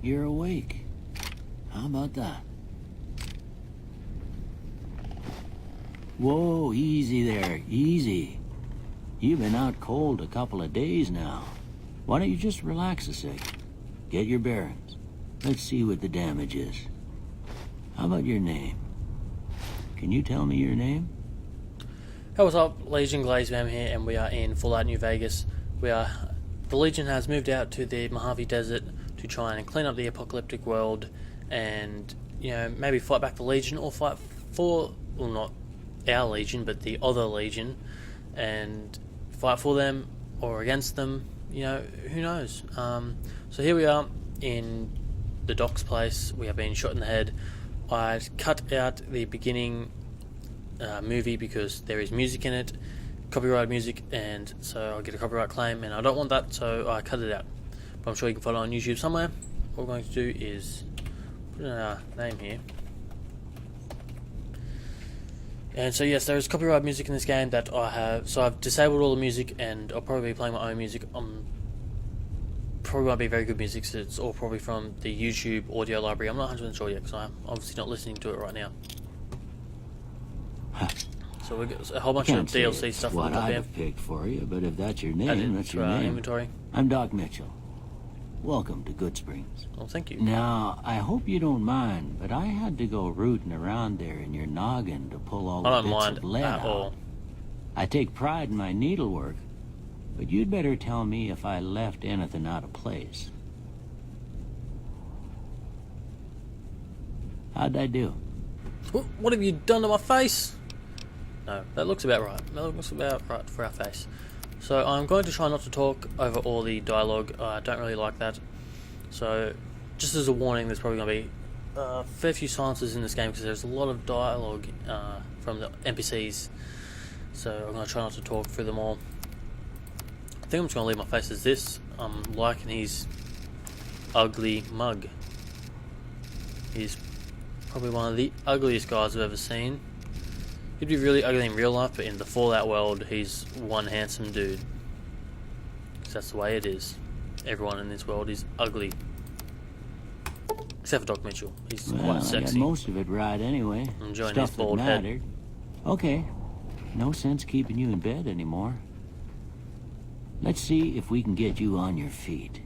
you're awake. How about that? Whoa, easy there, easy. You've been out cold a couple of days now. Why don't you just relax a sec? Get your bearings. Let's see what the damage is. How about your name? Can you tell me your name? Hey, what's up? Legion GladiusBam here, and we are in Fallout New Vegas. The Legion has moved out to the Mojave Desert to try and clean up the apocalyptic world, and maybe fight back the Legion, or fight for, well, not our Legion, but the other Legion, and fight for them or against them. Who knows? So here we are in the Doc's place. We have been shot in the head. I cut out the beginning movie because there is music in it, copyright music, and so I'll get a copyright claim, and I don't want that, so I cut it out. But I'm sure you can find it on YouTube somewhere. What we're going to do is put in our name here. And so yes, there is copyright music in this game that I have, so I've disabled all the music, and I'll probably be playing my own music. Probably won't be very good music, so it's all probably from the YouTube audio library. I'm not 100% sure yet, because I'm obviously not listening to it right now. So we've got a whole bunch of DLC stuff. What I'd have picked for you, but if that's your name, that's your name. Inventory. I'm Doc Mitchell. Welcome to Good Springs. Well, thank you. Now, I hope you don't mind, but I had to go rooting around there in your noggin to pull all the bits of lead out. I take pride in my needlework, but you'd better tell me if I left anything out of place. How'd I do? What have you done to my face? No, that looks about right. That looks about right for our face. So I'm going to try not to talk over all the dialogue. I don't really like that. So just as a warning, there's probably going to be a fair few silences in this game because there's a lot of dialogue from the NPCs. So I'm going to try not to talk through them all. I think I'm just going to leave my face as this. I'm liking his ugly mug. He's probably one of the ugliest guys I've ever seen. He'd be really ugly in real life, but in the Fallout world, he's one handsome dude. 'Cause that's the way it is. Everyone in this world is ugly. Except for Doc Mitchell. He's quite sexy. I got most of it right anyway. I'm enjoying his bald head. Okay. No sense keeping you in bed anymore. Let's see if we can get you on your feet.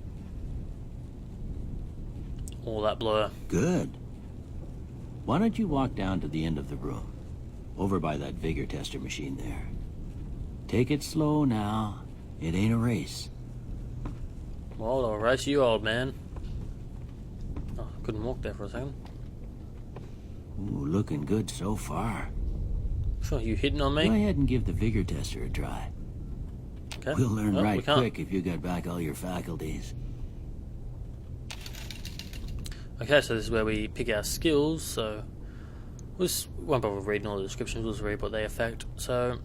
All that blur. Good. Why don't you walk down to the end of the room? Over by that vigor tester machine there. Take it slow now. It ain't a race. Well, I'll race you, old man. Oh, couldn't walk there for a second. Ooh, looking good so far. Sure, you hitting on me? Go ahead and give the vigor tester a try. Okay. We'll learn right quick if you got back all your faculties. Okay, so this is where we pick our skills, so we won't bother reading all the descriptions, we'll just read what they affect. So,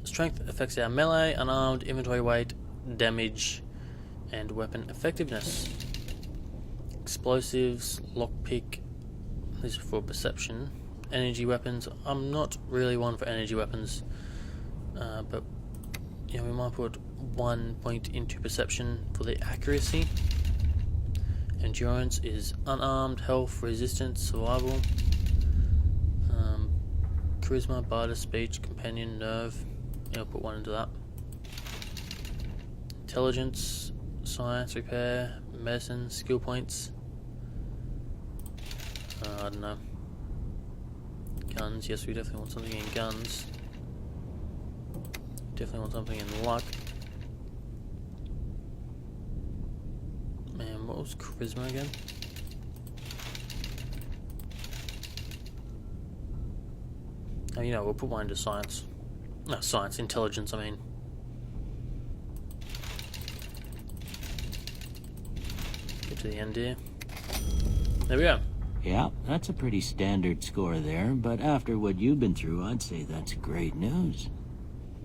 strength affects our melee, unarmed, inventory weight, damage, and weapon effectiveness. Explosives, lockpick, these are for perception. Energy weapons, I'm not really one for energy weapons, but we might put 1 point into perception for the accuracy. Endurance is unarmed, health, resistance, survival. Charisma, barter, speech, companion, nerve. I'll put 1 into that. Intelligence, science, repair, medicine, skill points. I don't know. Guns, yes, we definitely want something in guns. Definitely want something in luck. Man, what was charisma again? Oh, we'll put 1 into science. No, science, intelligence, I mean. Get to the end here. There we go. Yeah, that's a pretty standard score there, but after what you've been through, I'd say that's great news.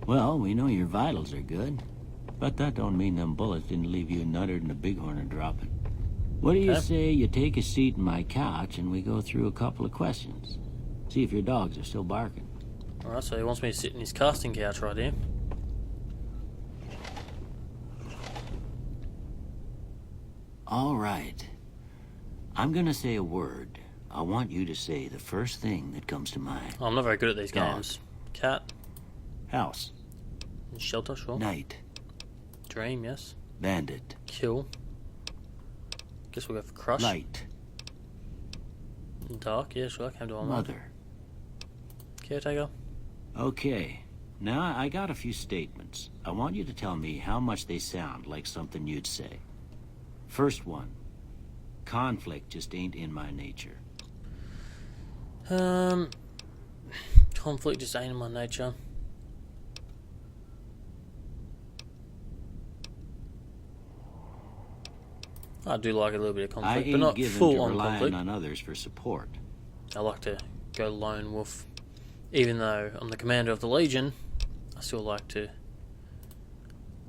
Well, we know your vitals are good, but that don't mean them bullets didn't leave you nuttered and a bighorn are dropping. What do you say you take a seat in my couch and we go through a couple of questions? See if your dogs are still barking. Alright, so he wants me to sit in his casting couch right here. All right. I'm gonna say a word. I want you to say the first thing that comes to mind. Oh, I'm not very good at these Dog. games. Cat. House. Shelter, sure. Night. Dream, yes. Bandit. Kill. Guess we'll go for crush. Light. Dark, yeah, sure. Came to our mind. Mother. Caretaker. Okay. Now, I got a few statements. I want you to tell me how much they sound like something you'd say. First one. Conflict just ain't in my nature. Conflict just ain't in my nature. I do like a little bit of I conflict, but ain't not given full to on relying conflict. on others for support. I like to go lone wolf. Even though I'm the commander of the Legion, I still like to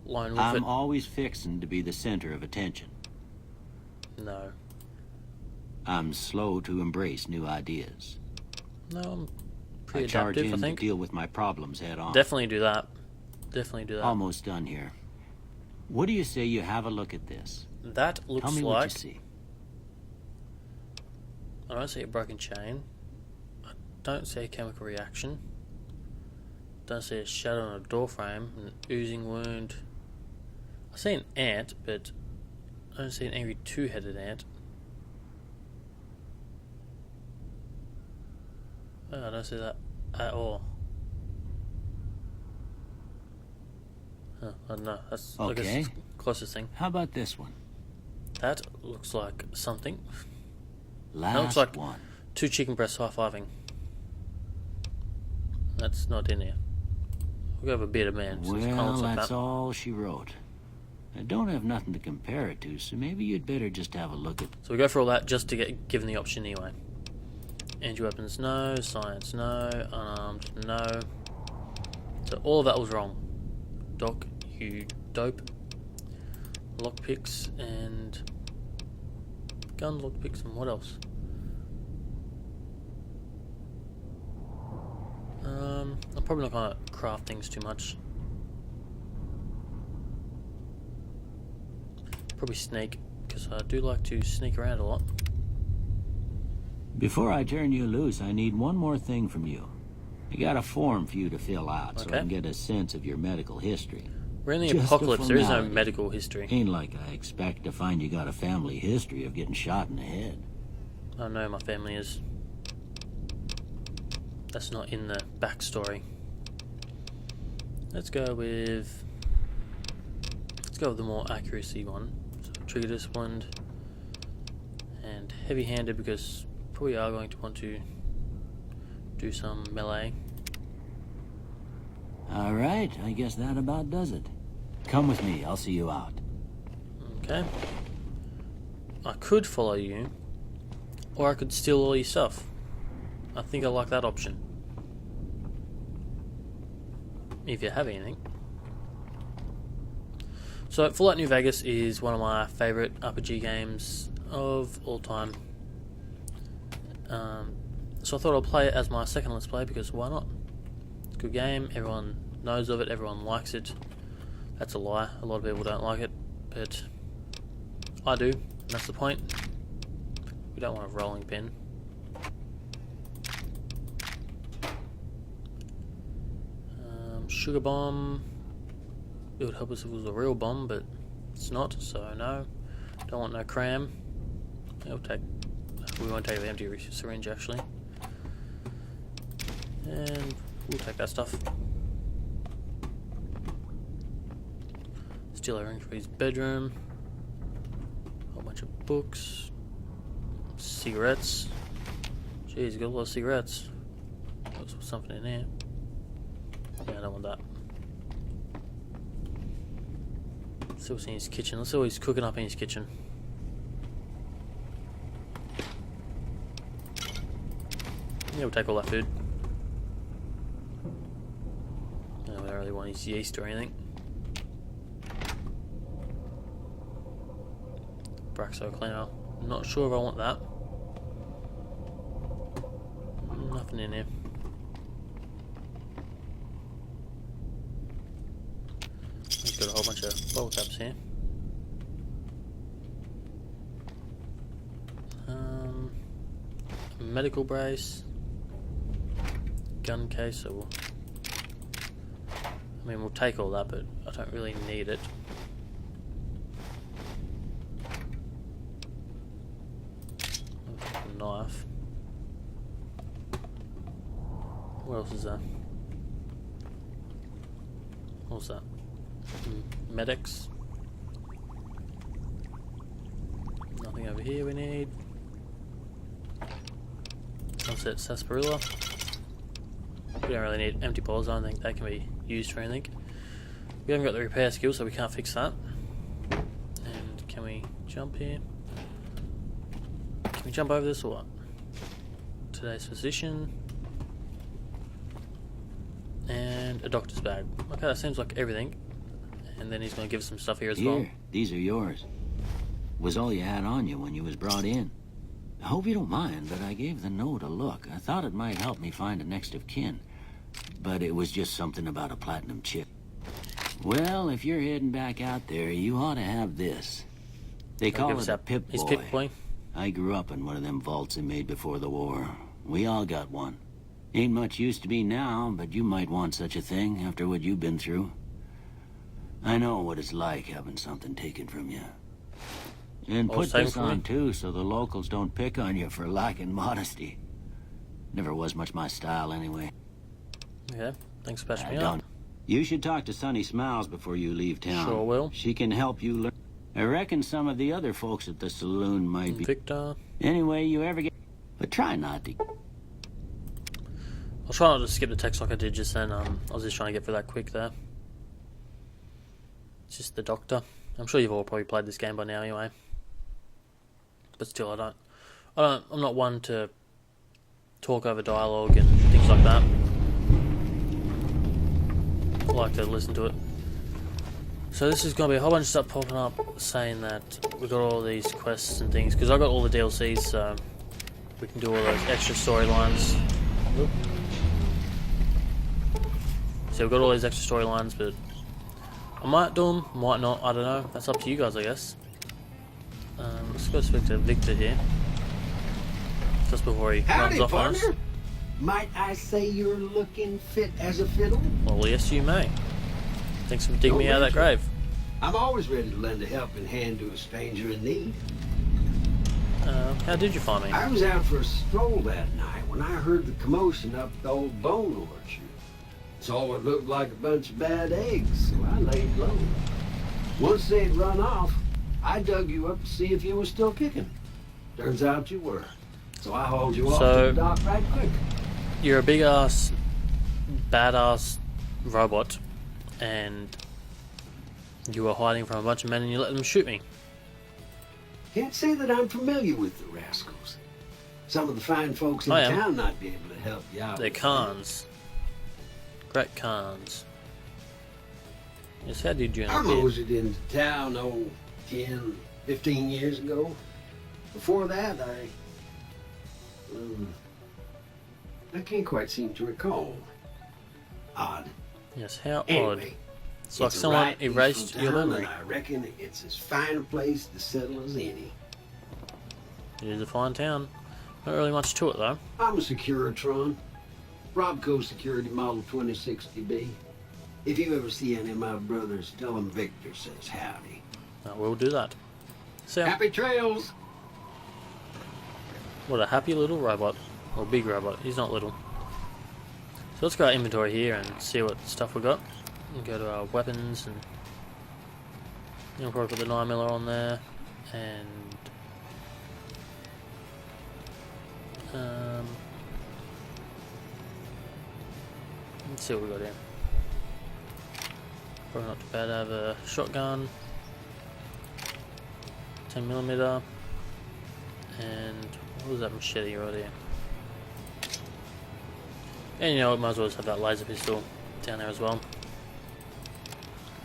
lone wolf I'm it. always fixin' to be the center of attention. No. I'm slow to embrace new ideas. No, I'm I pretty charge adaptive, I in to think. deal with my problems head on. Definitely do that. Definitely do that. Almost done here. What do you say you have a look at this? That Tell looks me what like... you see. I don't see a broken chain. I don't see a chemical reaction. Don't see a shadow on a door frame. An oozing wound. I see an ant, but I don't see an angry two-headed ant. Oh, I don't see that at all. Huh, I don't know. That's I guess Okay. it's the closest thing. How about this one? That looks like something. Last looks like- one. Two chicken breasts high-fiving. That's not in here. We'll go with a bearded man. So it kinda Well, looks like that's that. all she wrote. I don't have nothing to compare it to, so maybe you'd better just have a look at... So we go for all that just to get given the option anyway. Anti-weapons, no. Science, no. Unarmed, no. So all of that was wrong. Doc, you dope. Lockpicks and... gun lockpicks and what else? I'm probably not going to craft things too much. Probably sneak, because I do like to sneak around a lot. Before I turn you loose, I need one more thing from you. I got a form for you to fill out so I Okay. can get a sense of your medical history. We're in the Just a apocalypse, there is no formality. medical history. Ain't like I expect to find you got a family history of getting shot in the head. I know my family is. That's not in the backstory. Let's go with the more accuracy one. So trigger disciplined and heavy-handed because probably are going to want to do some melee. All right, I guess that about does it. Come with me, I'll see you out. Okay. I could follow you, or I could steal all your stuff. I think I like that option. If you have anything. So, Fallout New Vegas is one of my favourite RPG games of all time. So I thought I'll play it as my second Let's Play because why not? It's a good game, everyone knows of it, everyone likes it. That's a lie, a lot of people don't like it, but I do, and that's the point. We don't want a rolling pin. Sugar bomb. It would help us if it was a real bomb, but it's not, so no. Don't want no cram. It'll take. We won't take the empty syringe actually. And we'll take that stuff. Steal a ring for his bedroom. A whole bunch of books. Cigarettes. Jeez, got a lot of cigarettes. There's something in there. Yeah, I don't want that. Let's see what's in his kitchen. Let's see what he's cooking up in his kitchen. Yeah, we'll take all that food. No, we don't really want his yeast or anything. Braxo cleaner. Not sure if I want that. Nothing in here. He's got a whole bunch of bottle caps here. medical brace, gun case. So we'll take all that, but I don't really need it. A knife. What else is there? What's that? Medics. Nothing over here we need. That's it, sarsaparilla. We don't really need empty balls, I don't think they can be used for anything. We haven't got the repair skill, so we can't fix that. And can we jump here? Can we jump over this or what? Today's physician. And a doctor's bag. Okay, that seems like everything. And then he's going to give us some stuff here as well. Here, these are yours. Was all you had on you when you was brought in. I hope you don't mind, but I gave the note a look. I thought it might help me find a next of kin. But it was just something about a platinum chip. Well, if you're heading back out there, you ought to have this. They call it a Pip-Boy. He's Pip-Boy. I grew up in one of them vaults they made before the war. We all got one. Ain't much use to me now, but you might want such a thing after what you've been through. I know what it's like having something taken from you. And put this on too, so the locals don't pick on you for lacking modesty. Never was much my style anyway. Yeah, thanks for patching me up. You should talk to Sunny Smiles before you leave town. Sure will. She can help you learn. I reckon some of the other folks at the saloon might be... Victor. Anyway, you ever get... But try not to... I'll try not to skip the text like I did just then. I was just trying to get through that quick there. It's just the doctor. I'm sure you've all probably played this game by now anyway. But still, I'm not one to talk over dialogue and things like that. I like to listen to it. So this is going to be a whole bunch of stuff popping up saying that we got all these quests and things, because I got all the DLCs, so we can do all those extra storylines. So we've got all these extra storylines, but I might do them, might not, I don't know. That's up to you guys, I guess. Let's go speak to Victor here. Just before he runs off on us. Might I say you're looking fit as a fiddle? Well, yes, you may. Thanks for digging me out of that grave. I'm always ready to lend a helping hand to a stranger in need. How did you find me? I was out for a stroll that night when I heard the commotion up the old bone orchard. Saw what looked like a bunch of bad eggs, so I laid low. Once they'd run off, I dug you up to see if you were still kicking. Turns out you were. So I hauled you off to the dock right quick. You're a big-ass, badass robot, and you were hiding from a bunch of men and you let them shoot me. Can't say that I'm familiar with the rascals. Some of the fine folks in town might be able to help you out. They're cons. Great cons. Yes, how did you end I up here? moseyed into town, 10, 15 years ago. Before that, I can't quite seem to recall. Odd. Yes, how Anyway, odd. It's like someone erased your memory. I reckon it's as fine a place to settle as any. It is a fine town. Not really much to it, though. I'm a Securitron. Robco Security Model 2060B. If you ever see any of my brothers, tell them Victor says howdy. I will do that. So, Happy trails! what a happy little robot. Or big robot. He's not little. So let's go to our inventory here and see what stuff we got. And go to our weapons and we'll probably put the 9mm on there. And let's see what we got here. Probably not too bad. I have a shotgun, 10mm, and what was that machete right here? And you know what, might as well just have that laser pistol down there as well.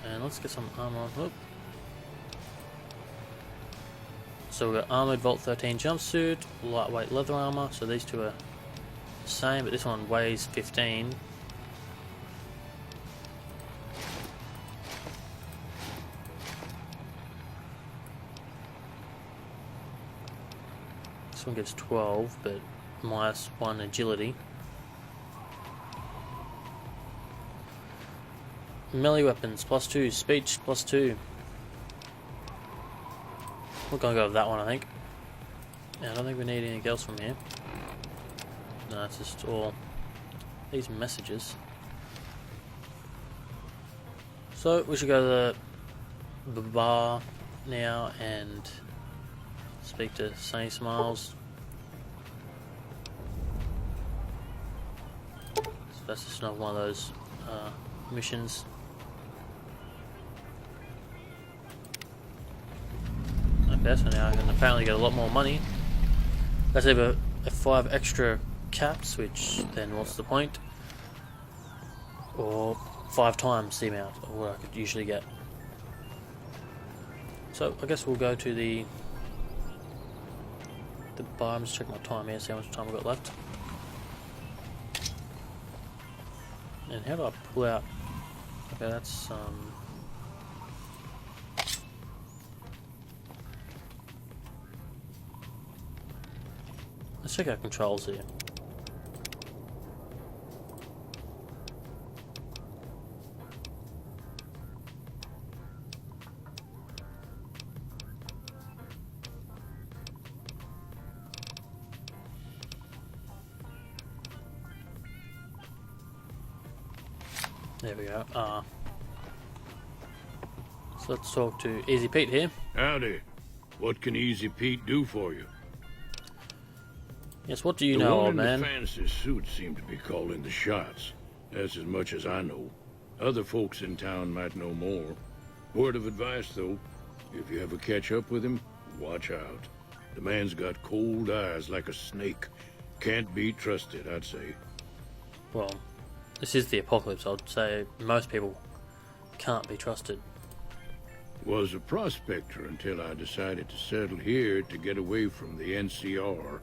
And let's get some armor on. Whoop. So we've got armored Vault 13 jumpsuit, lightweight leather armor, so these two are the same, but this one weighs 15. This one gives 12, but -1 agility. Melee weapons +2, speech +2. We're gonna go with that one, I think. Yeah, I don't think we need anything else from here. No, it's just all these messages. So we should go to the bar now and speak to Sunny Smiles. So that's just another one of those missions. Okay, so now I can apparently get a lot more money. That's either 5 extra caps, which then what's the point? Or 5 times the amount of what I could usually get. So I guess we'll go to the bar. I'm just checking my time here, see how much time I've got left. And how do I pull out? Okay, that's let's check our controls here. There we go. So let's talk to Easy Pete here. Howdy. What can Easy Pete do for you? Yes, what do you know, old man? The one in the fancy suit seemed to be calling the shots. That's as much as I know. Other folks in town might know more. Word of advice, though, if you ever catch up with him, watch out. The man's got cold eyes like a snake. Can't be trusted, I'd say. Well, this is the apocalypse. I'd say most people can't be trusted. Was a prospector until I decided to settle here to get away from the NCR.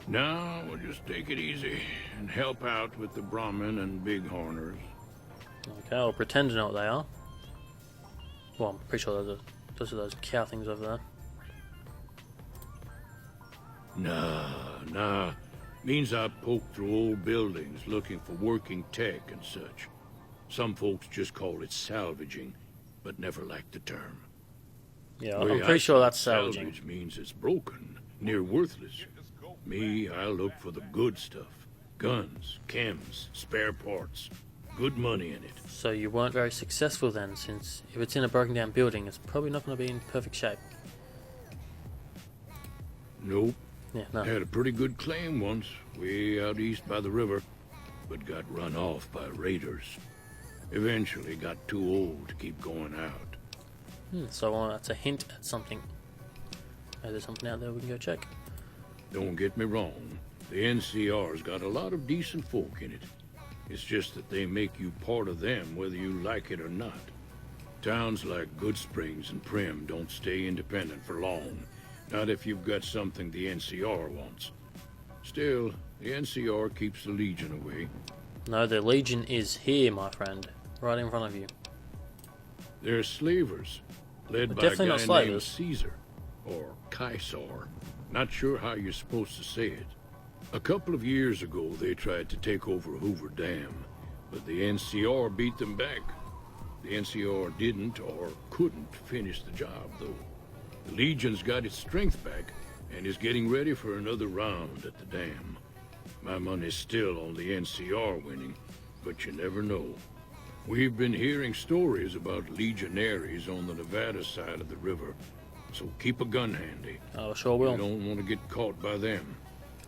Now, we'll just take it easy and help out with the Brahmin and Bighorners. Okay, I'll pretend to know what they are. Well, I'm pretty sure those are those cow things over there. Nah. Means I poke through old buildings looking for working tech and such. Some folks just call it salvaging, but never liked the term. Yeah, I'm pretty sure that's salvaging. Salvage means it's broken, near worthless. Me, I look for the good stuff. Guns, chems, spare parts. Good money in it. So you weren't very successful then, since if it's in a broken down building, it's probably not going to be in perfect shape. Nope. Yeah, no. Had a pretty good claim once, way out east by the river, but got run off by raiders. Eventually got too old to keep going out. So that's a hint at something. Maybe there's something out there we can go check. Don't get me wrong, the NCR's got a lot of decent folk in it. It's just that they make you part of them whether you like it or not. Towns like Good Springs and Prim don't stay independent for long. Not if you've got something the NCR wants. Still, the NCR keeps the Legion away. No, the Legion is here, my friend. Right in front of you. They're slavers, led by a definitely guy not named slavers. Caesar, or Caesar. Not sure how you're supposed to say it. A couple of years ago, they tried to take over Hoover Dam, but the NCR beat them back. The NCR didn't or couldn't finish the job, though. The Legion's got its strength back and is getting ready for another round at the dam. My money's still on the NCR winning, but you never know. We've been hearing stories about legionaries on the Nevada side of the river, so keep a gun handy. Oh, sure will. You don't want to get caught by them.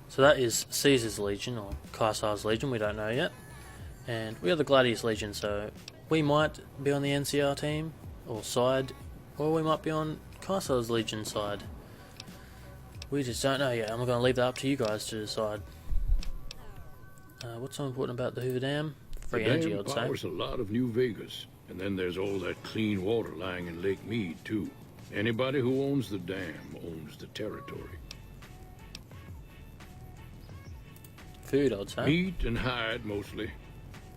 So that is Caesar's Legion, or Caesar's Legion, we don't know yet. And we are the Gladius Legion, so we might be on the NCR team, or side, or we might be on Caesar's Legion side. We just don't know yet. I'm going to leave that up to you guys to decide. What's so important about the Hoover Dam? Free energy, The I'd dam say. powers a lot of New Vegas, and then there's all that clean water lying in Lake Mead, too. Anybody who owns the dam owns the territory. Food, I'd say. Meat and hide, mostly.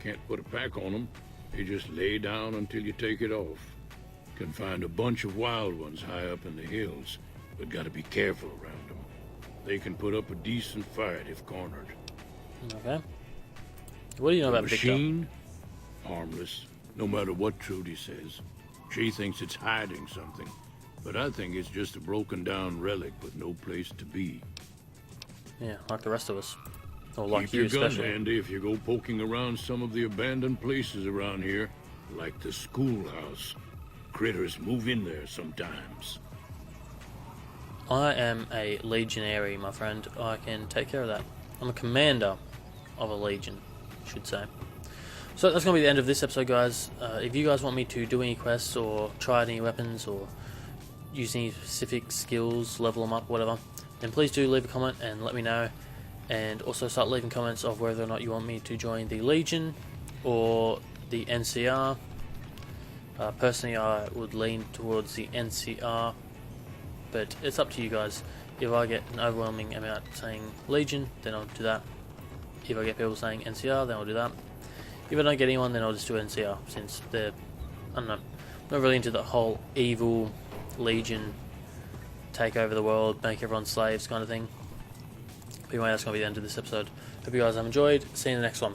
Can't put a pack on them. They just lay down until you take it off. Can find a bunch of wild ones high up in the hills, but gotta be careful around them. They can put up a decent fight if cornered. Okay. What do you know The about Victor? machine? Harmless, no matter what Trudy says. She thinks it's hiding something, but I think it's just a broken down relic with no place to be. Yeah, like the rest of us. Or like Keep you your gun especially. handy if you go poking around some of the abandoned places around here, like the schoolhouse. Critters move in there sometimes. I am a legionary, my friend. I can take care of that. I'm a commander of a legion, I should say. So that's going to be the end of this episode, guys. If you guys want me to do any quests or try any weapons or use any specific skills, level them up, whatever, then please do leave a comment and let me know. And also start leaving comments of whether or not you want me to join the Legion or the NCR. Personally, I would lean towards the NCR, but it's up to you guys. If I get an overwhelming amount saying Legion, then I'll do that. If I get people saying NCR, then I'll do that. If I don't get anyone, then I'll just do NCR, since they're, I don't know, not really into the whole evil Legion, take over the world, make everyone slaves kind of thing. But anyway, that's going to be the end of this episode. Hope you guys have enjoyed. See you in the next one.